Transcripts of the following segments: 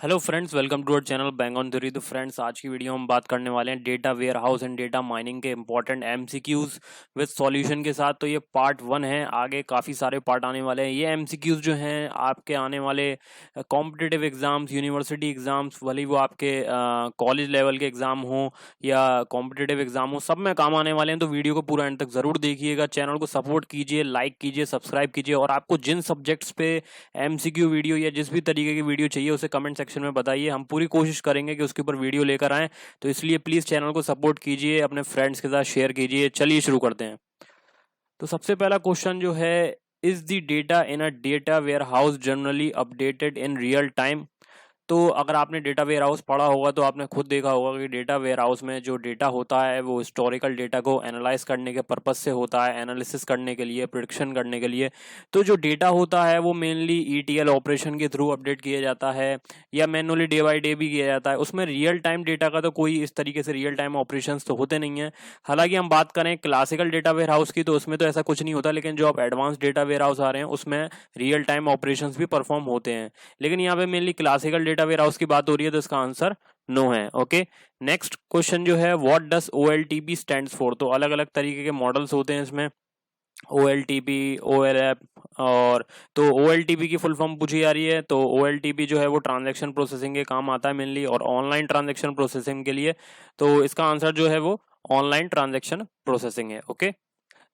Hello friends, welcome to our channel bank on theory. तो friends, आज की video हम बात करने वाले हैं data warehouse and data mining के इंपॉर्टेंट एमसीक्यूज विद सॉल्यूशन के साथ। तो ये पार्ट 1 है, आगे काफ़ी सारे पार्ट आने वाले हैं। ये एमसीक्यूज जो हैं आपके आने वाले कॉम्पिटिटिव एग्जाम्स, यूनिवर्सिटी एग्जाम्स, भले ही वो आपके कॉलेज लेवल के एग्जाम हो या कॉम्पिटिटिव एग्जाम हो, सब में काम आने वाले हैं। तो वीडियो को पूरा एंड तक जरूर देखिएगा। चैनल को सपोर्ट कीजिए, लाइक कीजिए, सब्सक्राइब कीजिए। और आपको जिन सब्जेक्ट्स पे एमसीक्यू वीडियो या जिस भी तरीके की वीडियो चाहिए उसे कमेंट सेक्शन में बताइए। हम पूरी कोशिश करेंगे कि उसके ऊपर वीडियो लेकर आएं। तो इसलिए प्लीज चैनल को सपोर्ट कीजिए, अपने फ्रेंड्स के साथ शेयर कीजिए। चलिए शुरू करते हैं। तो सबसे पहला क्वेश्चन जो है, is the data in a data warehouse generally updated in real time? तो अगर आपने डेटा वेयर हाउस पढ़ा होगा तो आपने खुद देखा होगा कि डेटा वेयर हाउस में जो डेटा होता है वो हिस्टोरिकल डेटा को एनालाइज करने के पर्पज से होता है, एनालिसिस करने के लिए, प्रिडिक्शन करने के लिए। तो जो डेटा होता है वो मेनली ईटीएल ऑपरेशन के थ्रू अपडेट किया जाता है या मैनुअली डे बाय डे भी किया जाता है। उसमें रियल टाइम डेटा का तो कोई इस तरीके से रियल टाइम ऑपरेशंस तो होते नहीं है। हालांकि हम बात करें क्लासिकल डेटा वेयर हाउस की तो उसमें तो ऐसा कुछ नहीं होता, लेकिन जो अब एडवांस डेटा वेयर हाउस आ रहे हैं उसमें रियल टाइम ऑपरेशंस भी परफॉर्म होते हैं। लेकिन यहाँ पे mainly classical data warehouse की बात हो रही है, तो इसका आंसर नो है। ओके, नेक्स्ट क्वेश्चन जो है, what does OLTP stands for? तो अलग अलग तरीके के मॉडल्स होते हैं इसमें, ओएलटीपी, ओएलएप। और तो ओएलटीपी की फुल फॉर्म पूछी जा रही है। तो ओएलटीपी जो है वो ट्रांजैक्शन प्रोसेसिंग के काम आता है मेनली, और ऑनलाइन ट्रांजैक्शन प्रोसेसिंग के लिए। तो इसका आंसर जो है वो ऑनलाइन ट्रांजैक्शन प्रोसेसिंग है। ओके,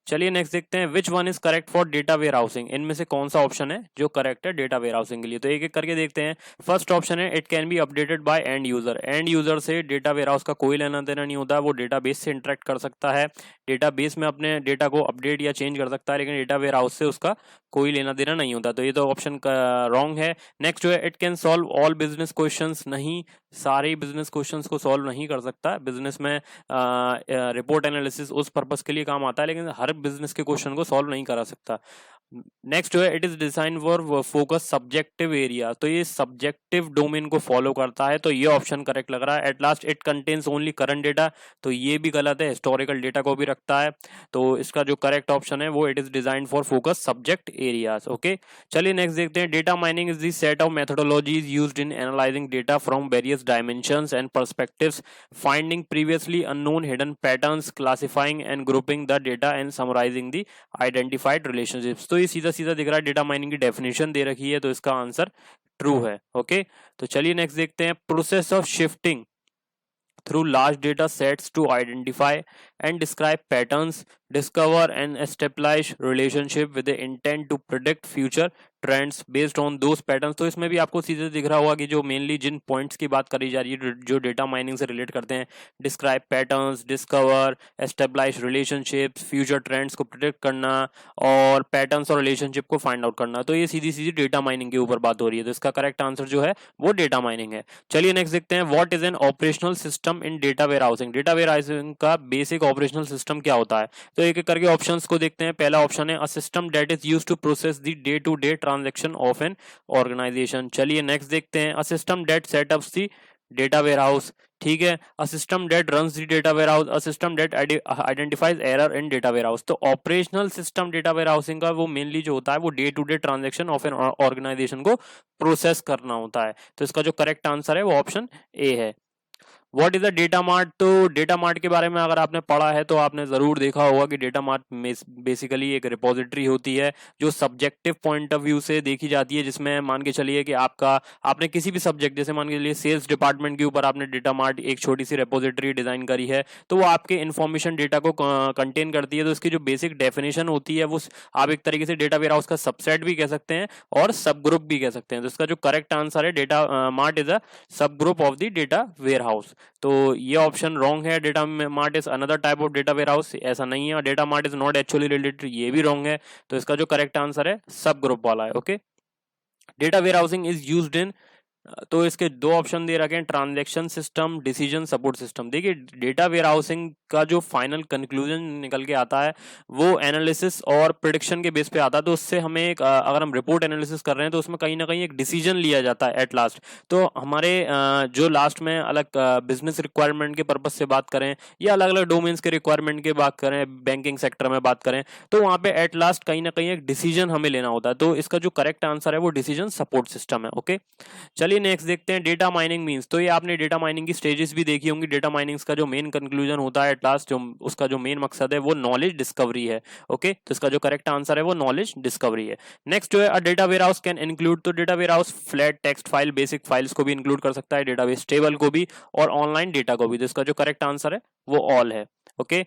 चलिए नेक्स्ट देखते हैं, which one is correct for data warehousing? इनमें से कौन सा ऑप्शन है जो करेक्ट है डेटा वेयर हाउसिंग के लिए? तो एक एक करके देखते हैं। फर्स्ट ऑप्शन है, it can be updated by end user. End user से डेटा वेयर हाउस का कोई लेना देना नहीं होता, वो डेटाबेस से इंटरेक्ट कर सकता है, डेटाबेस में अपने डेटा को अपडेट या चेंज कर सकता है, लेकिन डेटा वेयर हाउस से उसका कोई लेना देना नहीं होता। तो ये तो ऑप्शन रॉन्ग है। नेक्स्ट जो है, it can solve all business questions. नहीं, सारे बिजनेस क्वेश्चंस को सॉल्व नहीं कर सकता। बिजनेस में रिपोर्ट एनालिसिस उस पर्पस के लिए काम आता है, लेकिन हर बिजनेस के क्वेश्चन को सॉल्व नहीं करा सकता। नेक्स्ट जो है, it is design for focus subjective area. तो ये सब्जेक्टिव डोमेन को फॉलो करता है, तो ये ऑप्शन करेक्ट लग रहा है। At last, it contains only current data. तो ये भी गलत है, हिस्टोरिकल डेटा को भी रखता है। तो इसका जो करेक्ट ऑप्शन है वो it is design for focus subject areas. Okay, चलिए नेक्स्ट देखते हैं, data mining is the set of methodologies used in analysing data from various dimensions and perspectives, finding previously unknown hidden patterns, classifying and grouping the data and summarizing the identified relationships। तो ये सीधा सीधा दिख रहा है, data mining की definition दे रखी है, तो इसका आंसर ट्रू है। ओके, तो चलिए नेक्स्ट देखते हैं, process of shifting through large data sets to identify and describe patterns, discover and establish relationship with the intent to predict future trends based on those patterns. तो इसमें भी आपको सीधे दिख रहा होगा कि जो मेनली जिन पॉइंट्स की बात करी जा रही है जो डेटा माइनिंग से रिलेट करते हैं, describe patterns, discover, establish relationships, future trends को प्रिडिक्ट करना और पैटर्न्स और रिलेशनशिप को फाइंड आउट करना। तो ये सीधी सीधी डेटा माइनिंग के ऊपर बात हो रही है, तो इसका करेक्ट आंसर जो है वो डेटा माइनिंग है। चलिए नेक्स्ट देखते हैं, what is an operational system in data warehousing? Data warehousing का बेसिक ऑपरेशनल सिस्टम क्या होता है? तो एक एक करके ऑप्शंस को देखते हैं। पहला ऑप्शन है, a system that is used to process the day to day transaction of an organisation. चलिए नेक्स्ट देखते हैं, a system that setups the data warehouse. ठीक है, a system that runs the data warehouse, a system that identifies error in data warehouse. तो operational system data warehousing का वो mainly जो होता है वो day to day transaction of an organisation को प्रोसेस करना होता है। तो इसका जो करेक्ट आंसर है वो ऑप्शन ए है। What is a data mart? तो डेटा मार्ट के बारे में अगर आपने पढ़ा है तो आपने जरूर देखा होगा कि डेटा मार्ट बेसिकली एक रिपोजिटरी होती है जो सब्जेक्टिव पॉइंट ऑफ व्यू से देखी जाती है, जिसमें मान के चलिए कि आपने किसी भी सब्जेक्ट, जैसे मान के चलिए सेल्स डिपार्टमेंट के ऊपर आपने डेटा मार्ट एक छोटी सी रिपोजिटरी डिजाइन करी है, तो वो आपके इन्फॉर्मेशन डेटा को कंटेन करती है। तो इसकी जो बेसिक डेफिनेशन होती है वो आप एक तरीके से डेटा वेयर हाउस का सबसेट भी कह सकते हैं और सब ग्रुप भी कह सकते हैं। तो इसका जो करेक्ट आंसर है, data mart is a sub group of the data warehouse. तो ये ऑप्शन रॉन्ग है, data mart is another type of data warehouse, ऐसा नहीं है। Data mart is not actually related, ये भी रॉन्ग है। तो इसका जो करेक्ट आंसर है सब ग्रुप वाला है। Okay, data warehousing is used in, तो इसके दो ऑप्शन दे रखे हैं, transaction system, decision support system. देखिए, डेटा वेयर हाउसिंग का जो फाइनल कंक्लूजन निकल के आता है वो एनालिसिस और प्रिडिक्शन के बेस पे आता है। तो उससे हमें अगर हम रिपोर्ट एनालिसिस कर रहे हैं तो उसमें कहीं ना कहीं एक डिसीजन लिया जाता है एट लास्ट। तो हमारे जो लास्ट में अलग बिजनेस रिक्वायरमेंट के पर्पज से बात करें या अलग अलग डोमेन्स के रिक्वायरमेंट की बात करें, बैंकिंग सेक्टर में बात करें, तो वहां पे एट लास्ट कहीं ना कहीं एक डिसीजन हमें लेना होता है। तो इसका जो करेक्ट आंसर है वो डिसीजन सपोर्ट सिस्टम है। ओके, चलिए चलिए नेक्स्ट देखते हैं डेटा माइनिंग मींस। तो ये आपने डेटा माइनिंग की स्टेजेस भी देखी होंगी। डेटा माइनिंग का जो मेन कंक्लूजन होता है एट लास्ट, जो उसका जो मेन मकसद है वो नॉलेज डिस्कवरी है। ओके, तो इसका जो करेक्ट आंसर है वो नॉलेज डिस्कवरी है। नेक्स्ट जो है a data warehouse can include, तो data warehouse flat text file, basic files को भी इंक्लूड कर सकता है, डेटाबेस टेबल को भी और ऑनलाइन डेटा को भी। तो इसका जो करेक्ट आंसर है वो ऑल है। ओके,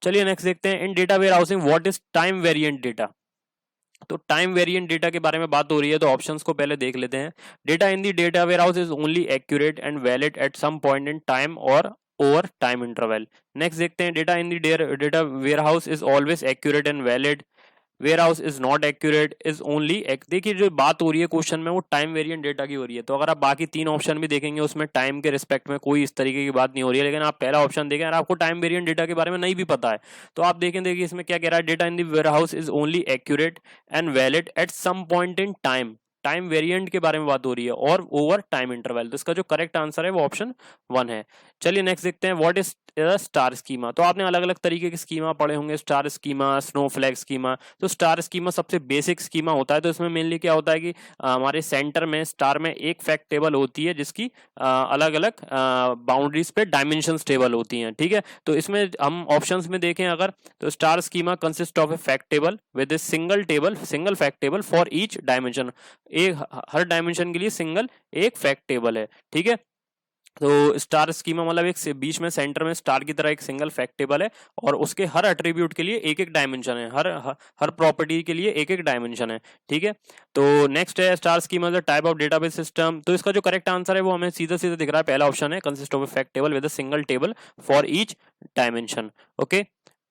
चलिए नेक्स्ट देखते हैं in data warehousing what is time variant data. तो टाइम वेरिएंट डेटा के बारे में बात हो रही है, तो ऑप्शंस को पहले देख लेते हैं। Data in the data warehouse is only accurate and valid at some point in time और ओवर टाइम इंटरवल। नेक्स्ट देखते हैं data in the data warehouse is always accurate and valid, warehouse is not accurate, is only. देखिए जो बात हो रही है question में वो टाइम वेरिएंट डेटा की हो रही है। तो अगर आप बाकी तीन ऑप्शन भी देखेंगे उसमें टाइम के रिस्पेक्ट में कोई इस तरीके की बात नहीं हो रही है, लेकिन आप पहला ऑप्शन देखें, अगर आपको टाइम वेरिएंट डेटा के बारे में नहीं भी पता है तो आप देखें, देखिए इसमें क्या कह रहा है, data in the warehouse is only accurate and valid at some point in time. Time variant के बारे में बात हो रही है और ओवर टाइम इंटरवल। तो इसका जो करेक्ट आंसर है वो ऑप्शन 1 है। चलिए नेक्स्ट देखते हैं व्हाट इज स्टार स्कीमा। तो आपने अलग अलग तरीके के स्कीमा पढ़े होंगे, स्टार स्कीमा, स्नोफ्लैक स्कीमा। तो स्टार स्कीमा सबसे बेसिक स्कीमा होता है। तो इसमें मेनली क्या होता है कि हमारे सेंटर में स्टार में एक फैक्ट टेबल होती है जिसकी अलग अलग बाउंड्रीज पे डायमेंशन टेबल होती हैं। ठीक है, तो इसमें हम ऑप्शंस में देखें अगर, तो star schema consist of a fact table with a single fact table for each dimension. एक हर डायमेंशन के लिए सिंगल एक फैक्ट टेबल है। ठीक है, तो स्टार स्कीमा मतलब एक बीच में सेंटर में स्टार की तरह एक सिंगल फैक्ट टेबल है और उसके हर एट्रीब्यूट के लिए एक एक डायमेंशन है, हर प्रॉपर्टी के लिए एक एक डायमेंशन है। ठीक है, तो नेक्स्ट है star schema the type of database system. तो इसका जो करेक्ट आंसर है वो हमें सीधा सीधा दिख रहा है, पहला ऑप्शन है consist of a fact table with a single table for each dimension. Okay,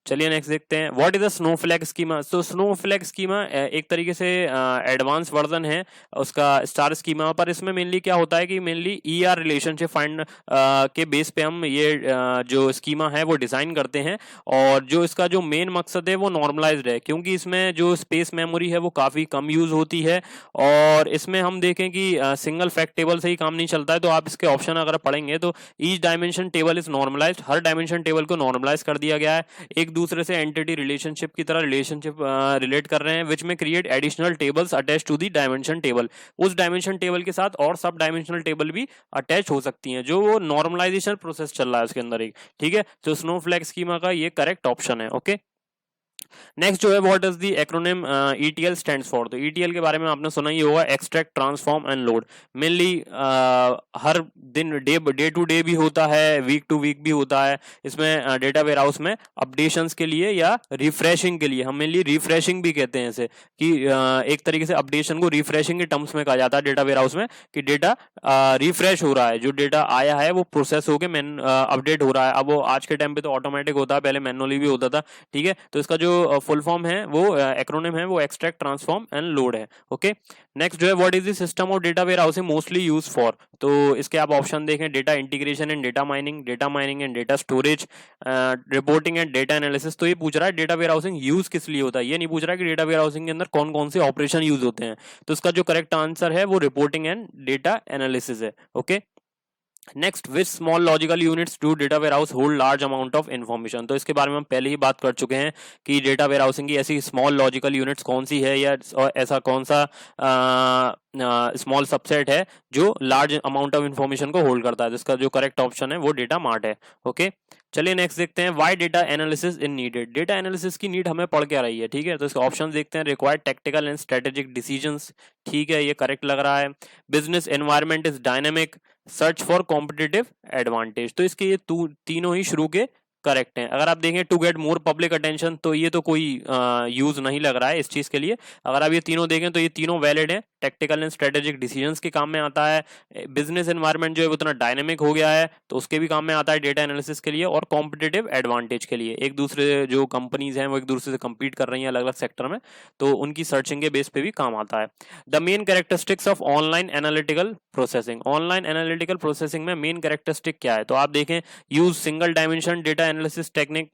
चलिए नेक्स्ट देखते हैं व्हाट इज अ स्नोफ्लैक स्कीमा। तो स्नोफ्लैक स्कीमा एक तरीके से एडवांस वर्जन है उसका स्टार स्कीमा, पर इसमें मेनली क्या होता है कि मेनली ईआर रिलेशनशिप फाइंड के बेस पे हम ये जो स्कीमा है वो डिजाइन करते हैं। और जो इसका जो मेन मकसद है वो नॉर्मलाइज्ड है, क्योंकि इसमें जो स्पेस मेमोरी है वो काफी कम यूज होती है और इसमें हम देखें कि सिंगल फैक्ट टेबल से ही काम नहीं चलता है। तो आप इसके ऑप्शन अगर पढ़ेंगे तो each dimension table is normalized, हर डायमेंशन टेबल को नॉर्मलाइज कर दिया गया है, एक दूसरे से एंटिटी रिलेशनशिप की तरह रिलेशनशिप रिलेट कर रहे हैं, विच में create additional tables attach to the dimension table. उस डायमेंशन टेबल के साथ और सब डायमेंशनल टेबल भी अटैच हो सकती हैं, जो वो नॉर्मलाइजेशन प्रोसेस चल रहा है उसके अंदर एक। ठीक है, तो स्नोफ्लैक स्कीमा का ये करेक्ट ऑप्शन है। ओके, नेक्स्ट जो है what is the acronym ETL stands for. तो ईटीएल के बारे में आपने सुना ही होगा, extract transform and load. Mainly हर दिन डे टू डे भी होता है, वीक टू वीक भी होता है। इसमें डेटा वेयर हाउस में अपडेशंस के लिए या रिफ्रेशिंग के लिए, हम मेनली रिफ्रेशिंग भी कहते हैं इसे, कि एक तरीके से अपडेशन को रिफ्रेशिंग के टर्म्स में कहा जाता है डेटा वेयर हाउस में, कि डेटा रिफ्रेश हो रहा है, जो डेटा आया है वो प्रोसेस होकर अपडेट हो रहा है। अब वो आज के टाइम पे तो ऑटोमेटिक होता है, पहले मैनुअली भी होता था। ठीक है, तो इसका जो फुल फॉर्म है वो एक्रोनिम है वो एक्सट्रैक्ट ट्रांसफॉर्म एंड लोड है। ओके, नेक्स्ट जो है what is the system of data warehousing mostly use for. तो इसके आप ऑप्शन देखें, data integration and data mining and data storage, reporting and data analysis. तो ये पूछ रहा है डेटा वेयर हाउसिंग यूज किस लिए होता है, ये नहीं पूछ रहा है कि डेटा वेयर हाउसिंग के अंदर कौन कौन से ऑपरेशन यूज होते हैं। तो इसका जो करेक्ट आंसर है वो रिपोर्टिंग एंड डेटा एनालिसिस है। Okay, next which small logical units do data warehouse hold large amount of information. तो इसके बारे में हम पहले ही बात कर चुके हैं कि डेटा वेयर हाउसिंग की ऐसी स्मॉल लॉजिकल यूनिट्स कौन सी है, या ऐसा कौन सा स्मॉल सबसेट है जो लार्ज अमाउंट ऑफ इन्फॉर्मेशन को होल्ड करता है। जिसका जो करेक्ट ऑप्शन है वो डेटा मार्ट है। ओके, चलिए नेक्स्ट देखते हैं why data analysis in needed. Data analysis की नीड हमें पढ़ क्या रही है। ठीक है, तो इसके ऑप्शन देखते हैं, required technical and strategic decisions. ठीक है, ये करेक्ट लग रहा है। Business environment is dynamic, search for competitive advantage. तो इसके ये तीनों ही शुरू के करेक्ट हैं। अगर आप देखें to get more public attention, तो ये तो कोई यूज नहीं लग रहा है इस चीज के लिए। अगर आप ये तीनों देखें तो ये तीनों वैलिड हैं, टेक्टिकल एंड स्ट्रेटेजिक डिसीजंस के काम में आता है। बिजनेस एनवायरनमेंट जो है वो इतना डायनेमिक हो गया है तो उसके भी काम में आता है डेटा एनालिसिस के लिए, और कॉम्पिटिटिव एडवांटेज के लिए। एक दूसरे जो कंपनीज हैं वो एक दूसरे से compete कर रही हैं अलग अलग सेक्टर में, तो उनकी सर्चिंग के बेस पे भी काम आता है। The main characteristics of online analytical processing. Online analytical processing में मेन कैरेक्टरिस्टिक क्या है, तो आप देखें, use single dimension data analysis technique,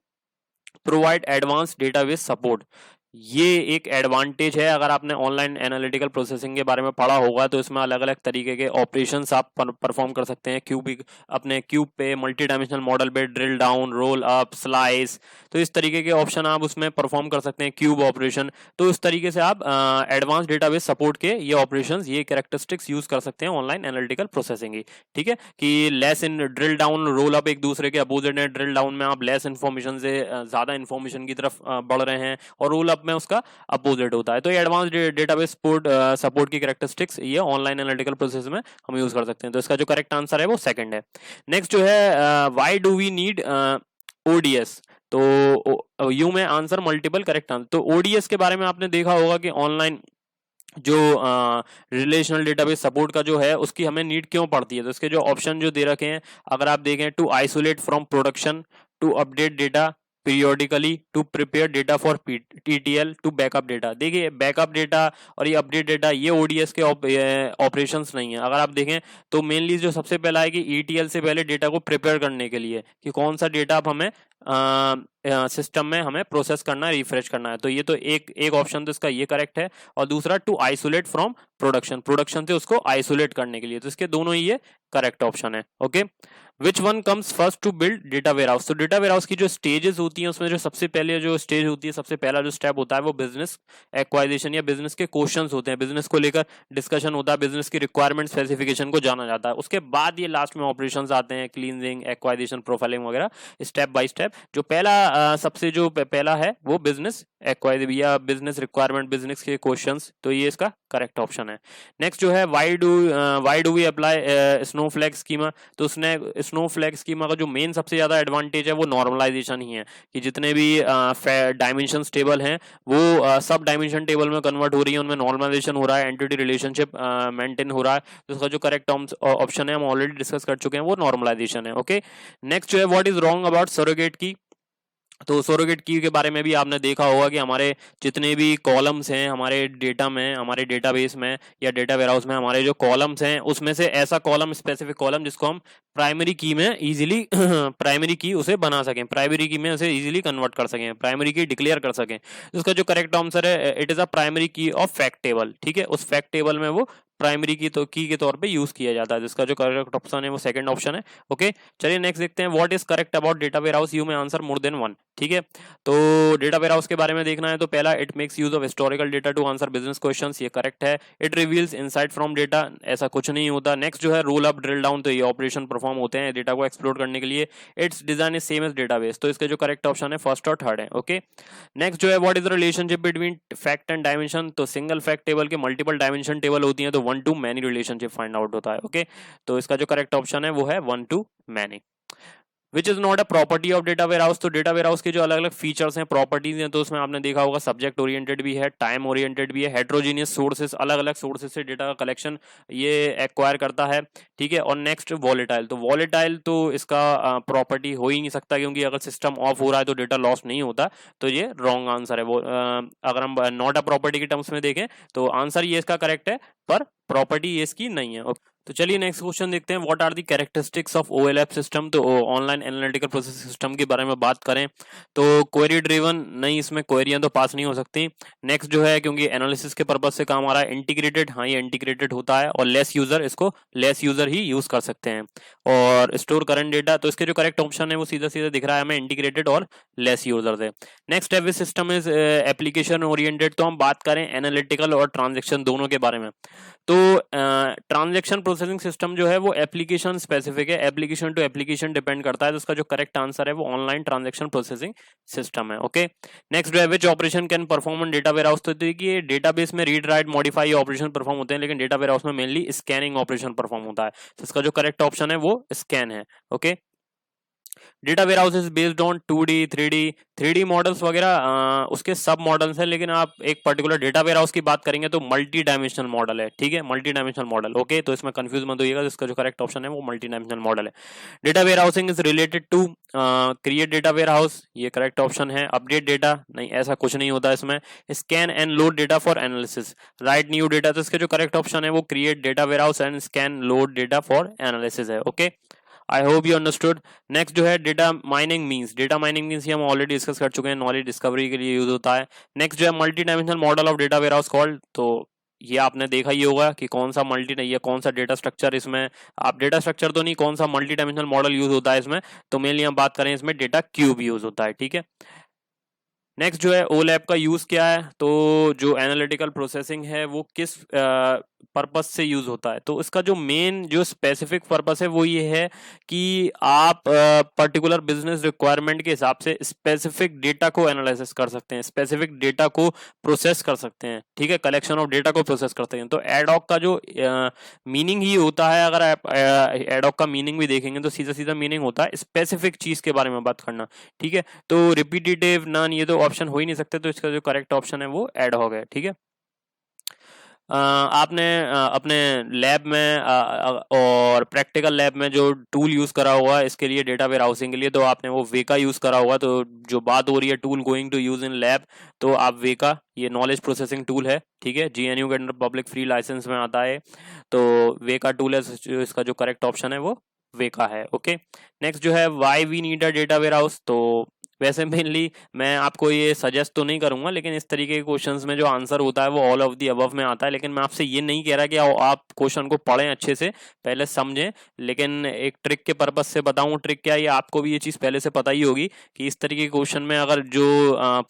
provide advance database support. ये एक एडवांटेज है। अगर आपने ऑनलाइन एनालिटिकल प्रोसेसिंग के बारे में पढ़ा होगा तो इसमें अलग अलग तरीके के ऑपरेशंस आप परफॉर्म कर सकते हैं। क्यूबिक अपने क्यूब पे, मल्टी डायमेंशनल मॉडल पे drill down, roll up, slice, तो इस तरीके के ऑप्शन आप उसमें परफॉर्म कर सकते हैं, क्यूब ऑपरेशन। तो इस तरीके से आप एडवांस डेटाबेस सपोर्ट के ये ऑपरेशंस, ये कैरेक्टरिस्टिक्स यूज कर सकते हैं ऑनलाइन एनालिटिकल प्रोसेसिंग की। ठीक है, कि less in drill down, roll up एक दूसरे के अपोजिट है। ड्रिल डाउन में आप लेस इन्फॉर्मेशन से ज्यादा इन्फॉर्मेशन की तरफ बढ़ रहे हैं, और रोल अप में उसका अपोजिट होता है। तो ये एडवांस डेटाबेस सपोर्ट की कैरेक्टरिस्टिक्स ये ऑनलाइन एनालिटिकल प्रोसेस में हम यूज कर सकते हैं। तो इसका जो करेक्ट आंसर है वो सेकंड है। नेक्स्ट जो है, why do we need ODS, तो यू में आंसर मल्टीपल करेक्ट आंसर। तो ओडीएस के बारे में आपने देखा होगा कि ऑनलाइन जो रिलेशनल डेटाबेस सपोर्ट का जो है उसकी हमें नीड क्यों पड़ती है। तो इसके जो ऑप्शन जो दे रखे हैं, अगर आप देखें, to isolate from production, to update data periodically, to prepare data for TTL, to backup data. देखिए, बैकअप डेटा और ये अपडेट डेटा ये ओडीएस के ऑपरेशंस नहीं है। अगर आप देखें तो मेनली जो सबसे पहला है कि ईटीएल से पहले डेटा को प्रिपेयर करने के लिए कि कौन सा डेटा आप हमें सिस्टम में हमें प्रोसेस करना है, रिफ्रेश करना है। तो ये तो एक ऑप्शन तो इसका ये करेक्ट है। और दूसरा टू आइसोलेट फ्रॉम प्रोडक्शन से उसको आइसोलेट करने के लिए, तो इसके दोनों ही ये करेक्ट ऑप्शन है। Okay, which one comes first to build data warehouse. तो डेटा वेयर हाउस की जो स्टेजेस होती हैं उसमें जो सबसे पहले जो स्टेज होती है, सबसे पहला जो स्टेप होता है वो बिजनेस एक्वाइजिशन या बिजनेस के क्वेश्चंस होते हैं, बिजनेस को लेकर डिस्कशन होता है, बिजनेस की रिक्वायरमेंट स्पेसिफिकेशन को जाना जाता है। उसके बाद ये लास्ट में ऑपरेशंस आते हैं, क्लींजिंग, एक्वाइजिशन, प्रोफाइलिंग वगैरह, स्टेप बाय स्टेप। जो पहला सबसे जो पहला है वो बिजनेस एक्वाइज या बिजनेस रिक्वायरमेंट, बिजनेस के क्वेश्चंस, तो ये इसका करेक्ट ऑप्शन है। नेक्स्ट जो है, why do we apply snowflake schema. तो उसने स्नोफ्लैक स्कीमा का जो मेन सबसे ज्यादा एडवांटेज है वो नॉर्मलाइजेशन ही है, कि जितने भी डायमेंशन टेबल हैं वो सब डायमेंशन टेबल में कन्वर्ट हो रही है, उनमें नॉर्मलाइजेशन हो रहा है, एंटिटी रिलेशनशिप मेंटेन हो रहा है। तो उसका जो करेक्ट ऑप्शन है हम ऑलरेडी डिस्कस कर चुके हैं, वो नॉर्मलाइजेशन है। ओके, नेक्स्ट जो है, what is wrong about surrogate की। तो सरोगेट की के बारे में भी आपने देखा होगा कि हमारे जितने भी कॉलम्स हैं हमारे डेटा में, हमारे डेटाबेस में या डेटा वेयरहाउस में, हमारे जो कॉलम्स हैं उसमें से ऐसा कॉलम, स्पेसिफिक कॉलम जिसको हम प्राइमरी की में इजीली प्राइमरी की उसे बना सकें, प्राइमरी की में उसे इजीली कन्वर्ट कर सकें, प्राइमरी की डिक्लेयर कर सकें। उसका जो करेक्ट आंसर है, इट इज अ प्राइमरी की ऑफ फैक्ट टेबल। ठीक है, उस फैक्ट टेबल में वो प्राइमरी की तो की के तौर पे यूज किया जाता है, जिसका जो करेक्ट ऑप्शन है वो सेकंड ऑप्शन है। ओके, चलिए नेक्स्ट देखते हैं, what is correct about data warehouse. You में आंसर मोर देन वन। ठीक है, तो डेटा वेयरहाउस के बारे में देखना है तो पहला, it makes use of historical data to answer business questions, ये करेक्ट है। It reveals insight from data, ऐसा कुछ नहीं होता। नेक्स्ट जो है, रोल अप, ड्रिल डाउन, तो ये ऑपरेशन परफॉर्म होते हैं डेटा को एक्सप्लोर करने के लिए। Its design is same as database, तो इसके जो करेक्ट ऑप्शन है फर्स्ट और थर्ड है। ओके, नेक्स्ट जो है, what is the relationship between fact and dimension. तो सिंगल फैक्ट टेबल के मल्टीपल डायमेंशन टेबल होती है तो one to many relationship find out होता है। ओके, तो इसका जो करेक्ट ऑप्शन है वो है one to many. Which is not a property of data warehouse. तो डेटा वेयरहाउस के जो अलग अलग फीचर्स हैं, प्रॉपर्टीज हैं, तो उसमें आपने देखा होगा सब्जेक्ट ओरिएंटेड भी है, टाइम ओरिएंटेड भी है, हेट्रोजीनियस सोर्सेस, अलग अलग सोर्सेस से डेटा का कलेक्शन ये एक्वायर करता है। ठीक है, और नेक्स्ट वॉलेटाइल। तो वॉलेटाइल तो इसका प्रॉपर्टी हो ही नहीं सकता, क्योंकि अगर सिस्टम ऑफ हो रहा है तो डेटा लॉस नहीं होता, तो ये रॉन्ग आंसर है। वो अगर हम नॉट अ प्रॉपर्टी के टर्म्स में देखें तो आंसर ये इसका करेक्ट है, पर प्रॉपर्टी ये इसकी नहीं है। तो चलिए नेक्स्ट क्वेश्चन देखते हैं, what are the characteristics of OLF system. तो ऑनलाइन एनालिटिकल प्रोसेस सिस्टम के बारे में बात करें तो क्वेरी ड्रिवन नहीं, इसमें क्वेरियां तो पास नहीं हो सकती। नेक्स्ट जो है, क्योंकि एनालिसिस के पर्पज से काम आ रहा है, इंटीग्रेटेड, हाँ ये इंटीग्रेटेड होता है, और लेस यूजर, इसको लेस यूजर ही यूज कर सकते हैं। और स्टोर करंट डेटा, तो इसके जो करेक्ट ऑप्शन है वो सीधा सीधा दिख रहा है हमें, इंटीग्रेटेड और लेस यूजर से। नेक्स्ट है, सिस्टम इज एप्लीकेशन ओरिएंटेड। तो हम बात करें एनालिटिकल और ट्रांजेक्शन दोनों के बारे में, तो ट्रांजैक्शन प्रोसेसिंग सिस्टम जो है वो एप्लीकेशन स्पेसिफिक है, एप्लीकेशन टू एप्लीकेशन डिपेंड करता है। तो उसका जो करेक्ट आंसर है वो ऑनलाइन ट्रांजैक्शन प्रोसेसिंग सिस्टम है। ओके, नेक्स्ट जो है, which operation can perform on data warehouse. तो देखिए, डेटाबेस में read write modify operation perform होते हैं, लेकिन डेटा वेयरहाउस में मेनली स्कैनिंग ऑपरेशन परफॉर्म होता है। तो इसका जो करेक्ट ऑप्शन है वो स्कैन है। Okay, data warehouse is based on 2D 3D models वगैरह उसके सब मॉडल्स हैं, लेकिन आप एक पर्टिकुलर डेटा वेयर हाउस की बात करेंगे तो मल्टी डायमेंशनल मॉडल है। ठीक है, मल्टी डायमेंशनल मॉडल। ओके, तो इसमें कंफ्यूज मत होइएगा, इसका जो करेक्ट ऑप्शन है वो मल्टी डायमेंशनल मॉडल है। Data warehousing is related to create data warehouse, ये करेक्ट ऑप्शन है। अपडेट डेटा नहीं, ऐसा कुछ नहीं होता इसमें। Scan and load data for analysis, write new data, तो इसके जो करेक्ट ऑप्शन है वो create data warehouse and scan load data for analysis है। Okay, I hope you understood. Next जो है data mining means, data mining means ये हम ऑलरेडी डिस्कस कर चुके हैं, नॉलेज डिस्कवरी के लिए यूज होता है। नेक्स्ट जो है multi dimensional model of data warehouse called, तो ये आपने देखा ही होगा कि कौन सा मल्टी नहीं है, कौन सा डेटा स्ट्रक्चर इसमें, आप डेटा स्ट्रक्चर तो नहीं, कौन सा मल्टी डायमेंशनल मॉडल यूज होता है इसमें, तो मेनली हम बात करें इसमें डेटा क्यूब यूज होता है, ठीक है। नेक्स्ट जो है ओलैप का यूज क्या है, तो जो एनालिटिकल प्रोसेसिंग है वो किस पर्पस से यूज होता है, तो इसका जो मेन जो स्पेसिफिक पर्पस है वो ये है कि आप पर्टिकुलर बिजनेस रिक्वायरमेंट के हिसाब से स्पेसिफिक डेटा को एनालिसिस कर सकते हैं, स्पेसिफिक डेटा को प्रोसेस कर सकते हैं, ठीक है, कलेक्शन ऑफ डेटा को प्रोसेस करते हैं। तो एडॉक का जो मीनिंग ही होता है, अगर आप एडॉक का मीनिंग भी देखेंगे तो सीधा सीधा मीनिंग होता है स्पेसिफिक चीज के बारे में बात करना, ठीक है। तो रिपीटेटिव, नन, ये तो ऑप्शन हो ही नहीं सकते, तो इसका जो करेक्ट ऑप्शन है वो एडहॉक है, ठीक है। आपने अपने लैब में और प्रैक्टिकल लैब में जो टूल यूज करा हुआ है इसके लिए डेटा वेयर हाउसिंग के लिए, तो आपने वो वेका यूज करा हुआ, तो जो बात हो रही है tool going to use in lab, तो आप वेका, ये नॉलेज प्रोसेसिंग टूल है, ठीक है, GNU के अंडर पब्लिक फ्री लाइसेंस में आता है, तो वेका टूल है, इसका जो करेक्ट ऑप्शन है वो वेका है, ओके। नेक्स्ट जो है why we need a data warehouse, तो वैसे मेनली मैं आपको ये सजेस्ट तो नहीं करूंगा, लेकिन इस तरीके के क्वेश्चंस में जो आंसर होता है वो ऑल ऑफ दी अबव में आता है, लेकिन मैं आपसे ये नहीं कह रहा कि आप क्वेश्चन को पढ़ें अच्छे से, पहले समझें, लेकिन एक ट्रिक के पर्पज से बताऊं, ट्रिक क्या है, ये आपको भी ये चीज़ पहले से पता ही होगी कि इस तरीके के क्वेश्चन में अगर जो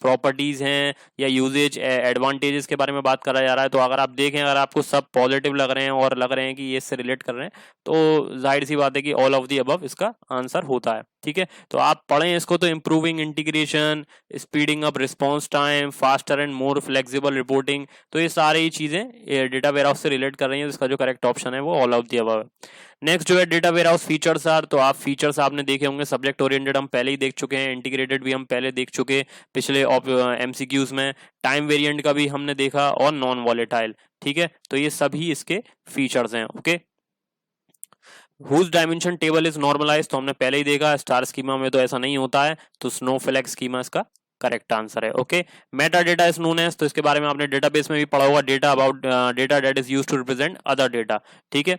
प्रॉपर्टीज हैं या यूजेज एडवांटेजेस के बारे में बात करा जा रहा है, तो अगर आप देखें, अगर आपको सब पॉजिटिव लग रहे हैं और लग रहे हैं कि ये इससे रिलेट कर रहे हैं, तो जाहिर सी बात है कि ऑल ऑफ दी अबव इसका आंसर होता है, ठीक है। तो आप पढ़ें इसको, तो improving integration, speeding up response time, faster and more flexible reporting, तो ये सारी चीजें डेटा वेयरहाउस से रिलेट कर रही हैं, तो इसका जो करेक्ट ऑप्शन है वो ऑल ऑफ द अबव है। नेक्स्ट जो है डेटा वेयरहाउस फीचर्स आर, तो आप फीचर्स आपने देखे होंगे, सब्जेक्ट ओरिएंटेड हम पहले ही देख चुके हैं, इंटीग्रेटेड भी हम पहले देख चुके पिछले MCQs में, टाइम वेरिएंट का भी हमने देखा, और नॉन वॉलेटाइल, ठीक है, तो ये सभी इसके फीचर्स हैं, okay. Whose dimension table is normalize, तो हमने पहले ही देखा, स्टार स्कीमा में तो ऐसा नहीं होता है, तो स्नोफ्लेक स्कीमा इसका करेक्ट आंसर है, okay. Meta data is known as, तो इसके बारे में आपने डेटाबेस में भी पढ़ा होगा, data about data that is used to represent other data, ठीक है।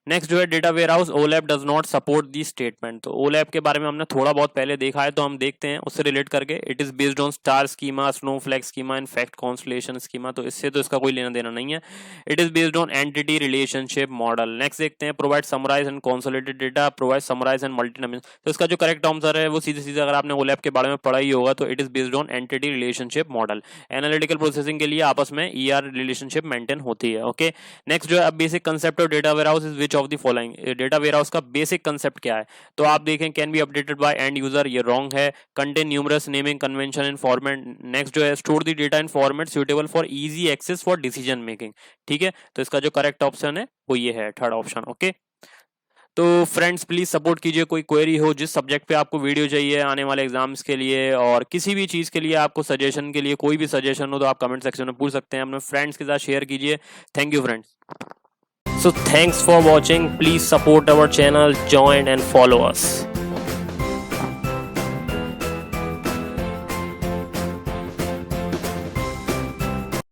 नेक्स्ट जो है data warehouse OLAP does not support the statement, तो ओलैप के बारे में हमने थोड़ा बहुत पहले देखा है, तो हम देखते हैं उससे रिलेट करके। It is based on star schema, snowflake schema, in fact constellation schema, तो इससे तो इसका कोई लेना देना नहीं है। It is based on entity relationship model. Next देखते हैं provide summarize and consolidated data, provide summarize and multi dimensional, तो इसका जो करेक्ट आंसर है वो सीधे सीधे, अगर आपने ओलैप के बारे में पढ़ा ही होगा, तो it is based on entity relationship model. Analytical processing के लिए आपस में ER रिलेशनशिप मेंटेन होती है, ओके। नेक्स्ट जो है अब basic concept of data warehouse is which of the following, data warehouse का बेसिक कंसेप्ट क्या है, तो आप देखें can be updated by end user, ये रॉन्ग है। Contain numerous naming convention in format. Next जो है store the data in format suitable for easy access for decision making, ठीक है, तो इसका जो करेक्ट ऑप्शन है वो ये है, थर्ड ऑप्शन, ओके। तो फ्रेंड्स प्लीज सपोर्ट कीजिए, कोई क्वेरी हो, जिस सब्जेक्ट पे आपको वीडियो चाहिए आने वाले एग्जाम्स के लिए, और किसी भी चीज के लिए आपको सजेशन के लिए कोई भी सजेशन हो, तो आप कमेंट सेक्शन में पूछ सकते हैं, अपने फ्रेंड्स के साथ शेयर कीजिए। Thank you friends. So thanks for watching. Please support our channel, join and follow us.